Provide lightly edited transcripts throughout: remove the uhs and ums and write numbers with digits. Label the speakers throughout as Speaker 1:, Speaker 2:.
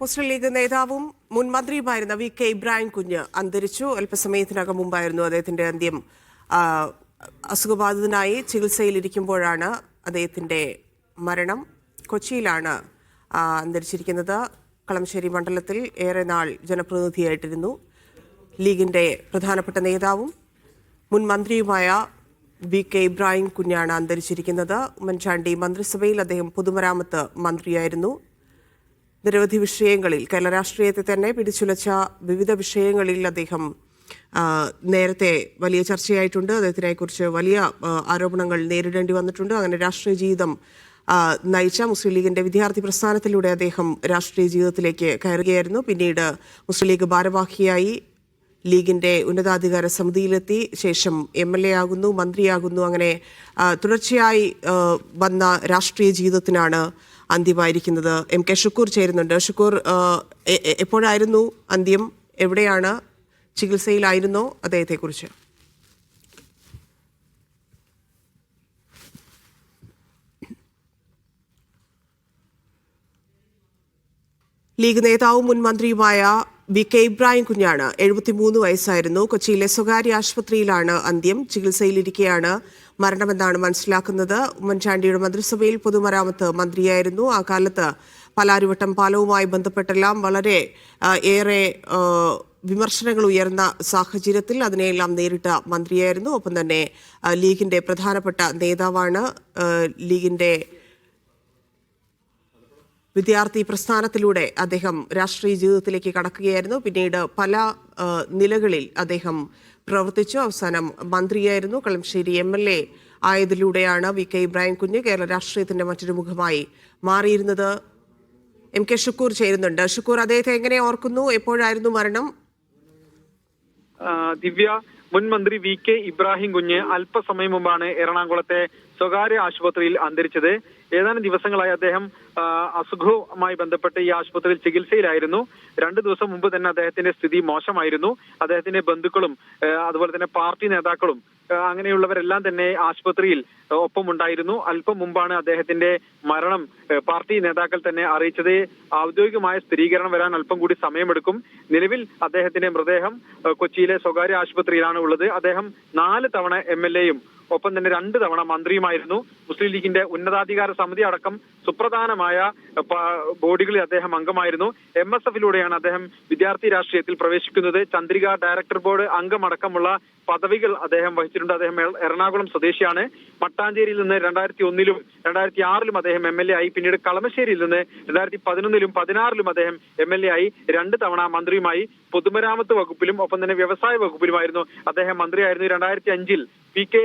Speaker 1: മുസ്ലിം league നേതാവും മുൻ മന്ത്രിയുമായിരുന്ന VK. Ibrahim കുഞ്ഞ് അന്തരിച്ചു. അല്പസമയത്തിനകം മുമ്പായിരുന്നു അദ്ദേഹത്തിന്റെ അന്ത്യം. അസുഖബാധിതനായി ചികിത്സയിലിരിക്കുമ്പോഴാണ് അദ്ദേഹത്തിന്റെ മരണം. കൊച്ചിയിലാണ് അന്തരിച്ചിരിക്കുന്നത്. കളമശ്ശേരി മണ്ഡലത്തിൽ ഏറെ നാൾ ജനപ്രതിനിധിയായിട്ടിരുന്നു. ലീഗിന്റെ പ്രധാനപ്പെട്ട നേതാവും മുൻ മന്ത്രിയുമായ വി.കെ. ഇബ്രാഹിം കുഞ്ഞാണ് അന്തരിച്ചിരിക്കുന്നത്. ഉമ്മൻചാണ്ടി മന്ത്രിസഭയിൽ അദ്ദേഹം പൊതുമരാമത്ത് മന്ത്രിയായിരുന്നു. നിരവധി വിഷയങ്ങളിൽ കേരള രാഷ്ട്രീയത്തെ തന്നെ പിടിച്ചുലച്ച വിവിധ വിഷയങ്ങളിൽ അദ്ദേഹം നേരത്തെ വലിയ ചർച്ചയായിട്ടുണ്ട്. അദ്ദേഹത്തിനെക്കുറിച്ച് വലിയ ആരോപണങ്ങൾ നേരിടേണ്ടി വന്നിട്ടുണ്ട്. അങ്ങനെ രാഷ്ട്രീയ ജീവിതം നയിച്ച മുസ്ലിം ലീഗിന്റെ വിദ്യാർത്ഥി പ്രസ്ഥാനത്തിലൂടെ അദ്ദേഹം രാഷ്ട്രീയ ജീവിതത്തിലേക്ക് കയറുകയായിരുന്നു. പിന്നീട് മുസ്ലിം ലീഗ് ഭാരവാഹിയായി ലീഗിന്റെ ഉന്നതാധികാര സമിതിയിലെത്തി. ശേഷം MLA ആകുന്നു, മന്ത്രിയാകുന്നു. അങ്ങനെ തുടർച്ചയായി വന്ന രാഷ്ട്രീയ ജീവിതത്തിനാണ് അന്ത്യമായിരിക്കുന്നത്. MK ഷുക്കൂർ ചേരുന്നുണ്ട്. ഷുക്കൂർ, എപ്പോഴായിരുന്നു അന്ത്യം? എവിടെയാണ്? ചികിത്സയിലായിരുന്നോ? അദ്ദേഹത്തെക്കുറിച്ച് ലീഗ് നേതാവും മുൻ മന്ത്രിയുമായ വി.കെ. ഇബ്രാഹിം കുഞ്ഞാണ്. 73 വയസ്സായിരുന്നു. കൊച്ചിയിലെ സ്വകാര്യ ആശുപത്രിയിലാണ് അന്ത്യം. ചികിത്സയിലിരിക്കെയാണ് മരണമെന്നാണ് മനസ്സിലാക്കുന്നത്. ഉമ്മൻചാണ്ടിയുടെ മന്ത്രിസഭയിൽ പൊതുമരാമത്ത് മന്ത്രിയായിരുന്നു. ആ കാലത്ത് പാലാരിവട്ടം പാലവുമായി ബന്ധപ്പെട്ടെല്ലാം വളരെ ഏറെ വിമർശനങ്ങൾ ഉയർന്ന സാഹചര്യത്തിൽ അതിനെയെല്ലാം നേരിട്ട മന്ത്രിയായിരുന്നു. ഒപ്പം തന്നെ ലീഗിന്റെ പ്രധാനപ്പെട്ട നേതാവാണ്. ലീഗിന്റെ വിദ്യാർത്ഥി പ്രസ്ഥാനത്തിലൂടെ അദ്ദേഹം രാഷ്ട്രീയ ജീവിതത്തിലേക്ക് കടക്കുകയായിരുന്നു. പിന്നീട് പല നിലകളിൽ അദ്ദേഹം പ്രവർത്തിച്ചു. അവസാനം മന്ത്രിയായിരുന്നു. കളമശ്ശേരി MLA ആയതിലൂടെയാണ് വി.കെ. ഇബ്രാഹിം കുഞ്ഞ് കേരള രാഷ്ട്രീയത്തിന്റെ മറ്റൊരു മുഖമായി മാറിയിരുന്നത്. MK ഷുക്കൂർ ചേരുന്നുണ്ട്. ഷുക്കൂർ, അദ്ദേഹത്തെ എങ്ങനെ ഓർക്കുന്നു? എപ്പോഴായിരുന്നു മരണം?
Speaker 2: ദിവ്യ, മുൻ മന്ത്രി വി.കെ. ഇബ്രാഹിം കുഞ്ഞ് അല്പസമയം മുമ്പാണ് എറണാകുളത്തെ സ്വകാര്യ ആശുപത്രിയിൽ അന്തരിച്ചത്. ഏതാനും ദിവസങ്ങളായി അദ്ദേഹം അസുഖവുമായി ബന്ധപ്പെട്ട് ഈ ആശുപത്രിയിൽ ചികിത്സയിലായിരുന്നു. 2 ദിവസം മുമ്പ് തന്നെ അദ്ദേഹത്തിന്റെ സ്ഥിതി മോശമായിരുന്നു. അദ്ദേഹത്തിന്റെ ബന്ധുക്കളും അതുപോലെ തന്നെ പാർട്ടി നേതാക്കളും അങ്ങനെയുള്ളവരെല്ലാം തന്നെ ആശുപത്രിയിൽ ഒപ്പമുണ്ടായിരുന്നു. അല്പം മുമ്പാണ് അദ്ദേഹത്തിന്റെ മരണം പാർട്ടി നേതാക്കൾ തന്നെ അറിയിച്ചത്. ഔദ്യോഗികമായ സ്ഥിരീകരണം വരാൻ അല്പം കൂടി സമയമെടുക്കും. നിലവിൽ അദ്ദേഹത്തിന്റെ മൃതദേഹം കൊച്ചിയിലെ സ്വകാര്യ ആശുപത്രിയിലാണ് ഉള്ളത്. അദ്ദേഹം 4 തവണ MLAയും ഒപ്പം തന്നെ 2 തവണ മന്ത്രിയുമായിരുന്നു. മുസ്ലിം ലീഗിന്റെ ഉന്നതാധികാര സമിതി അടക്കം സുപ്രധാനമായ ബോഡികളിൽ അദ്ദേഹം അംഗമായിരുന്നു. MSFിലൂടെയാണ് അദ്ദേഹം വിദ്യാർത്ഥി രാഷ്ട്രീയത്തിൽ പ്രവേശിക്കുന്നത്. ചന്ദ്രിക ഡയറക്ടർ ബോർഡ് അംഗമടക്കമുള്ള പദവികൾ അദ്ദേഹം വഹിച്ചിട്ടുണ്ട്. അദ്ദേഹം എറണാകുളം സ്വദേശിയാണ്. മട്ടാഞ്ചേരിയിൽ നിന്ന് 2001ലും 2006ലും അദ്ദേഹം MLA ആയി. പിന്നീട് കളമശ്ശേരിയിൽ നിന്ന് 2011ലും 2016ലും അദ്ദേഹം MLA ആയി. 2 തവണ മന്ത്രിയുമായി. പൊതുമരാമത്ത് വകുപ്പിലും ഒപ്പം തന്നെ വ്യവസായ വകുപ്പിലുമായിരുന്നു അദ്ദേഹം മന്ത്രിയായിരുന്നു. 2005ൽ പി.കെ.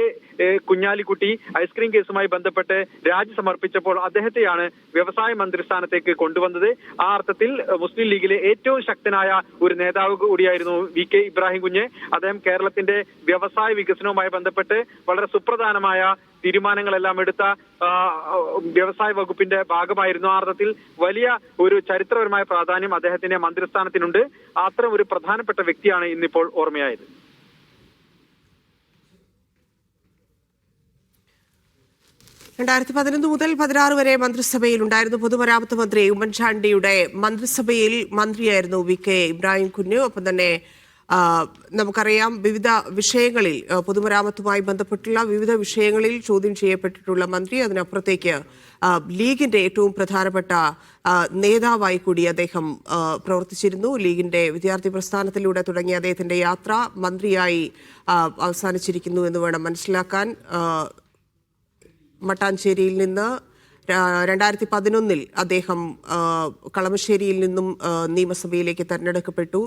Speaker 2: കുഞ്ഞാലിക്കുട്ടി ഐസ്ക്രീം കേസുമായി ബന്ധപ്പെട്ട് രാജി സമർപ്പിച്ചപ്പോൾ അദ്ദേഹത്തെയാണ് വ്യവസായ മന്ത്രി സ്ഥാനത്തേക്ക് കൊണ്ടുവന്നത്. ആ അർത്ഥത്തിൽ മുസ്ലിം ലീഗിലെ ഏറ്റവും ശക്തനായ ഒരു നേതാവ് കൂടിയായിരുന്നു വി.കെ. ഇബ്രാഹിം കുഞ്ഞ്. അദ്ദേഹം കേരളത്തിന്റെ വ്യവസായ വികസനവുമായി ബന്ധപ്പെട്ട് വളരെ സുപ്രധാനമായ തീരുമാനങ്ങളെല്ലാം എടുത്ത വ്യവസായ വകുപ്പിന്റെ ഭാഗമായിരുന്നു. ആ അർത്ഥത്തിൽ വലിയ ഒരു ചരിത്രപരമായ പ്രാധാന്യം അദ്ദേഹത്തിന്റെ മന്ത്രിസ്ഥാനത്തിനുണ്ട്. അത്തരം ഒരു പ്രധാനപ്പെട്ട വ്യക്തിയാണ് ഇന്നിപ്പോൾ ഓർമ്മയായത്.
Speaker 1: 2011 മുതൽ 2016 വരെ മന്ത്രിസഭയിൽ ഉണ്ടായിരുന്നു. പൊതുമരാമത്ത് മന്ത്രി ഉമ്മൻചാണ്ടിയുടെ മന്ത്രിസഭയിൽ മന്ത്രിയായിരുന്നു വി.കെ. ഇബ്രാഹിം കുഞ്ഞ്. ഒപ്പം തന്നെ നമുക്കറിയാം, വിവിധ വിഷയങ്ങളിൽ പൊതുമരാമത്തുമായി ബന്ധപ്പെട്ടുള്ള വിവിധ വിഷയങ്ങളിൽ ചോദ്യം ചെയ്യപ്പെട്ടിട്ടുള്ള മന്ത്രി. അതിനപ്പുറത്തേക്ക് ലീഗിന്റെ ഏറ്റവും പ്രധാനപ്പെട്ട നേതാവായി കൂടി അദ്ദേഹം പ്രവർത്തിച്ചിരുന്നു. ലീഗിന്റെ വിദ്യാർത്ഥി പ്രസ്ഥാനത്തിലൂടെ തുടങ്ങിയ അദ്ദേഹത്തിന്റെ യാത്ര മന്ത്രിയായി അവസാനിച്ചിരിക്കുന്നു എന്ന് വേണം മനസ്സിലാക്കാൻ. മട്ടാഞ്ചേരിയിൽ നിന്ന് 2011ൽ അദ്ദേഹം കളമശ്ശേരിയിൽ നിന്നും നിയമസഭയിലേക്ക് തെരഞ്ഞെടുക്കപ്പെട്ടു.